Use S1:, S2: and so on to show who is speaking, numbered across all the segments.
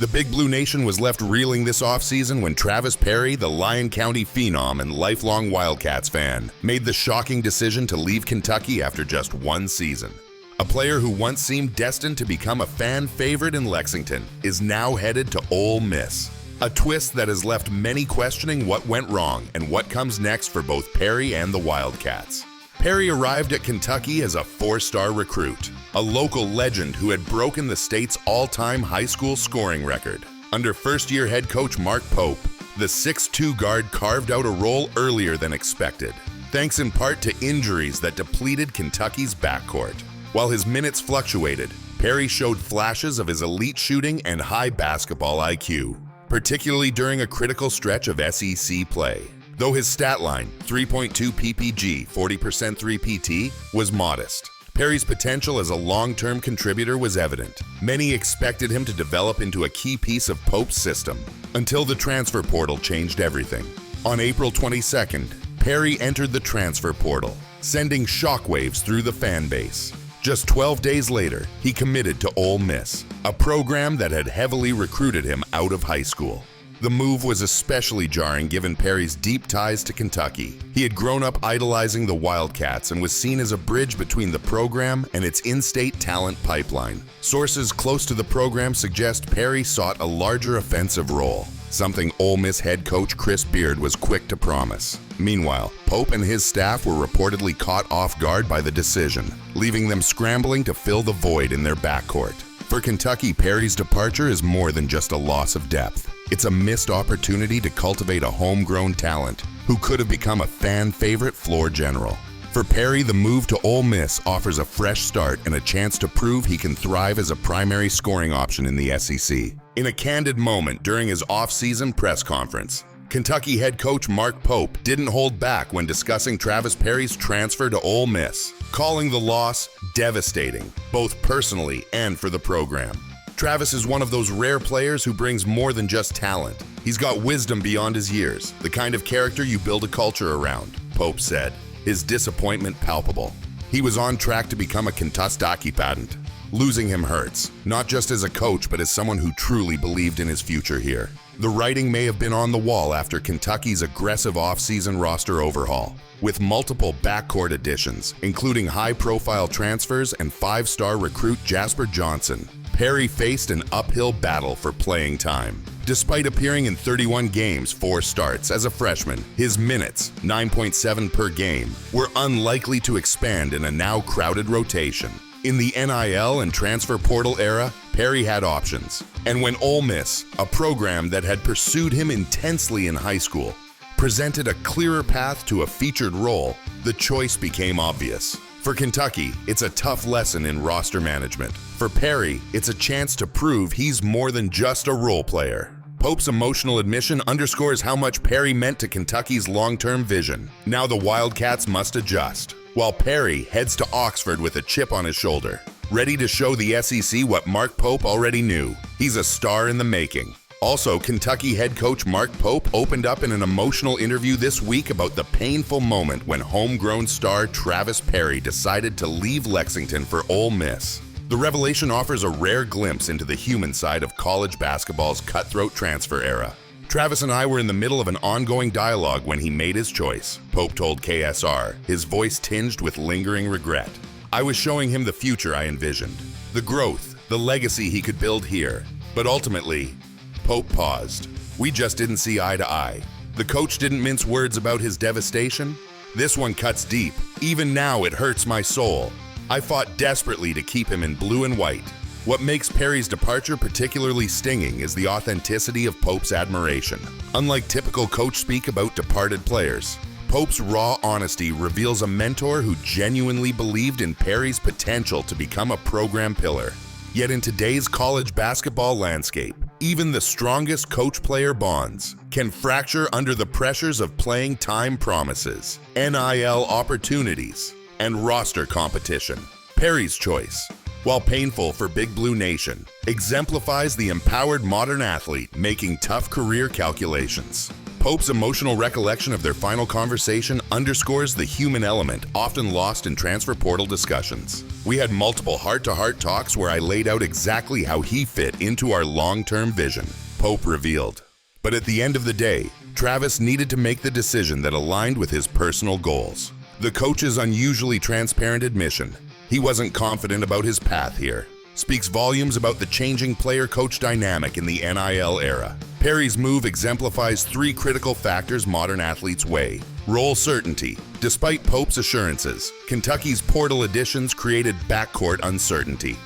S1: The Big Blue Nation was left reeling this offseason when Travis Perry, the Lyon County phenom and lifelong Wildcats fan, made the shocking decision to leave Kentucky after just one season. A player who once seemed destined to become a fan favorite in Lexington is now headed to Ole Miss. A twist that has left many questioning what went wrong and what comes next for both Perry and the Wildcats. Perry arrived at Kentucky as a four-star recruit, a local legend who had broken the state's all-time high school scoring record. Under first-year head coach Mark Pope, the 6'2" guard carved out a role earlier than expected, thanks in part to injuries that depleted Kentucky's backcourt. While his minutes fluctuated, Perry showed flashes of his elite shooting and high basketball IQ, particularly during a critical stretch of SEC play. Though his stat line, 3.2 PPG, 40% 3PT, was modest, Perry's potential as a long-term contributor was evident. Many expected him to develop into a key piece of Pope's system, until the transfer portal changed everything. On April 22nd, Perry entered the transfer portal, sending shockwaves through the fan base. Just 12 days later, he committed to Ole Miss, a program that had heavily recruited him out of high school. The move was especially jarring given Perry's deep ties to Kentucky. He had grown up idolizing the Wildcats and was seen as a bridge between the program and its in-state talent pipeline. Sources close to the program suggest Perry sought a larger offensive role, something Ole Miss head coach Chris Beard was quick to promise. Meanwhile, Pope and his staff were reportedly caught off guard by the decision, leaving them scrambling to fill the void in their backcourt. For Kentucky, Perry's departure is more than just a loss of depth. It's a missed opportunity to cultivate a homegrown talent who could have become a fan favorite floor general. For Perry, the move to Ole Miss offers a fresh start and a chance to prove he can thrive as a primary scoring option in the SEC. In a candid moment during his off-season press conference, Kentucky head coach Mark Pope didn't hold back when discussing Travis Perry's transfer to Ole Miss, calling the loss devastating, both personally and for the program. Travis is one of those rare players who brings more than just talent. He's got wisdom beyond his years, the kind of character you build a culture around, Pope said, his disappointment palpable. He was on track to become a Kentucky patent. Losing him hurts, not just as a coach, but as someone who truly believed in his future here. The writing may have been on the wall after Kentucky's aggressive offseason roster overhaul, with multiple backcourt additions, including high-profile transfers and five-star recruit Jasper Johnson. Perry faced an uphill battle for playing time. Despite appearing in 31 games, 4 starts as a freshman, his minutes, 9.7 per game, were unlikely to expand in a now crowded rotation. In the NIL and transfer portal era, Perry had options. And when Ole Miss, a program that had pursued him intensely in high school, presented a clearer path to a featured role, the choice became obvious. For Kentucky, it's a tough lesson in roster management. For Perry, it's a chance to prove he's more than just a role player. Pope's emotional admission underscores how much Perry meant to Kentucky's long-term vision. Now the Wildcats must adjust, while Perry heads to Oxford with a chip on his shoulder, ready to show the SEC what Mark Pope already knew. He's a star in the making. Also, Kentucky head coach Mark Pope opened up in an emotional interview this week about the painful moment when homegrown star Travis Perry decided to leave Lexington for Ole Miss. The revelation offers a rare glimpse into the human side of college basketball's cutthroat transfer era. Travis and I were in the middle of an ongoing dialogue when he made his choice, Pope told KSR, his voice tinged with lingering regret. I was showing him the future I envisioned, the growth, the legacy he could build here. But ultimately, Pope paused. We just didn't see eye to eye. The coach didn't mince words about his devastation. This one cuts deep. Even now it hurts my soul. I fought desperately to keep him in blue and white. What makes Perry's departure particularly stinging is the authenticity of Pope's admiration. Unlike typical coach speak about departed players, Pope's raw honesty reveals a mentor who genuinely believed in Perry's potential to become a program pillar. Yet in today's college basketball landscape, even the strongest coach-player bonds can fracture under the pressures of playing time promises, NIL opportunities, and roster competition. Perry's choice, while painful for Big Blue Nation, exemplifies the empowered modern athlete making tough career calculations. Pope's emotional recollection of their final conversation underscores the human element often lost in transfer portal discussions. We had multiple heart-to-heart talks where I laid out exactly how he fit into our long-term vision, Pope revealed. But at the end of the day, Travis needed to make the decision that aligned with his personal goals. The coach's unusually transparent admission, he wasn't confident about his path here, speaks volumes about the changing player-coach dynamic in the NIL era. Perry's move exemplifies three critical factors modern athletes weigh. Role certainty. Despite Pope's assurances, Kentucky's portal additions created backcourt uncertainty.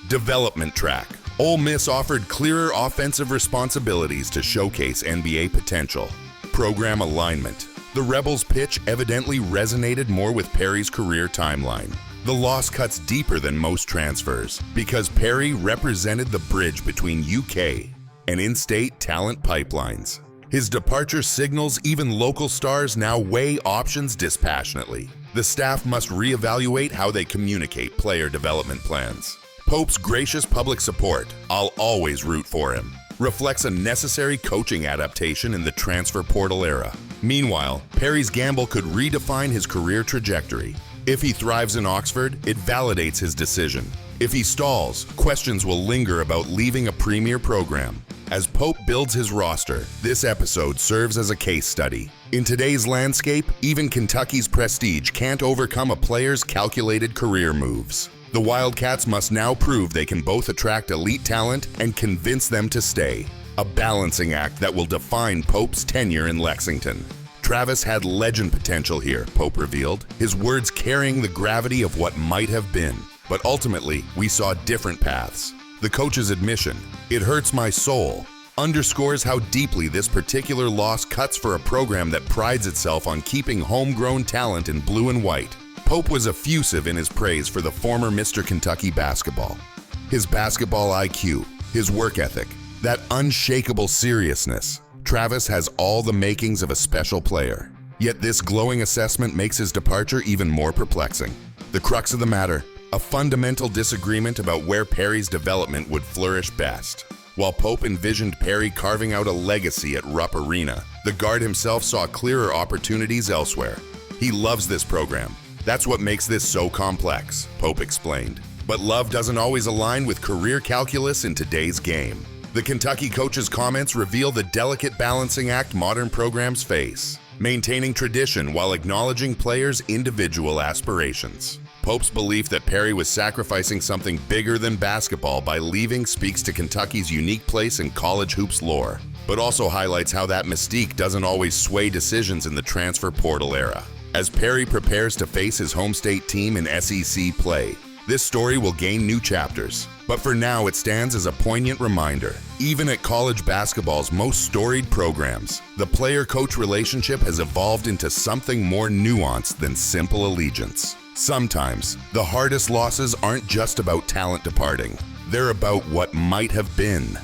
S1: Development track. Ole Miss offered clearer offensive responsibilities to showcase NBA potential. Program alignment. The Rebels' pitch evidently resonated more with Perry's career timeline. The loss cuts deeper than most transfers because Perry represented the bridge between UK and in-state talent pipelines. His departure signals even local stars now weigh options dispassionately. The staff must reevaluate how they communicate player development plans. Pope's gracious public support, I'll always root for him, reflects a necessary coaching adaptation in the transfer portal era. Meanwhile, Perry's gamble could redefine his career trajectory. If he thrives in Oxford, it validates his decision. If he stalls, questions will linger about leaving a premier program. As Pope builds his roster, this episode serves as a case study. In today's landscape, even Kentucky's prestige can't overcome a player's calculated career moves. The Wildcats must now prove they can both attract elite talent and convince them to stay. A balancing act that will define Pope's tenure in Lexington. Travis had legend potential here, Pope revealed, his words carrying the gravity of what might have been. But ultimately, we saw different paths. The coach's admission, "It hurts my soul," underscores how deeply this particular loss cuts for a program that prides itself on keeping homegrown talent in blue and white. Pope was effusive in his praise for the former Mr. Kentucky basketball. His basketball IQ, his work ethic, that unshakable seriousness. Travis has all the makings of a special player. Yet this glowing assessment makes his departure even more perplexing. The crux of the matter, a fundamental disagreement about where Perry's development would flourish best. While Pope envisioned Perry carving out a legacy at Rupp Arena, the guard himself saw clearer opportunities elsewhere. He loves this program. That's what makes this so complex, Pope explained. But love doesn't always align with career calculus in today's game. The Kentucky coach's comments reveal the delicate balancing act modern programs face, maintaining tradition while acknowledging players' individual aspirations. Pope's belief that Perry was sacrificing something bigger than basketball by leaving speaks to Kentucky's unique place in college hoops lore, but also highlights how that mystique doesn't always sway decisions in the transfer portal era. As Perry prepares to face his home state team in SEC play, this story will gain new chapters. But for now, it stands as a poignant reminder. Even at college basketball's most storied programs, the player-coach relationship has evolved into something more nuanced than simple allegiance. Sometimes, the hardest losses aren't just about talent departing. They're about what might have been.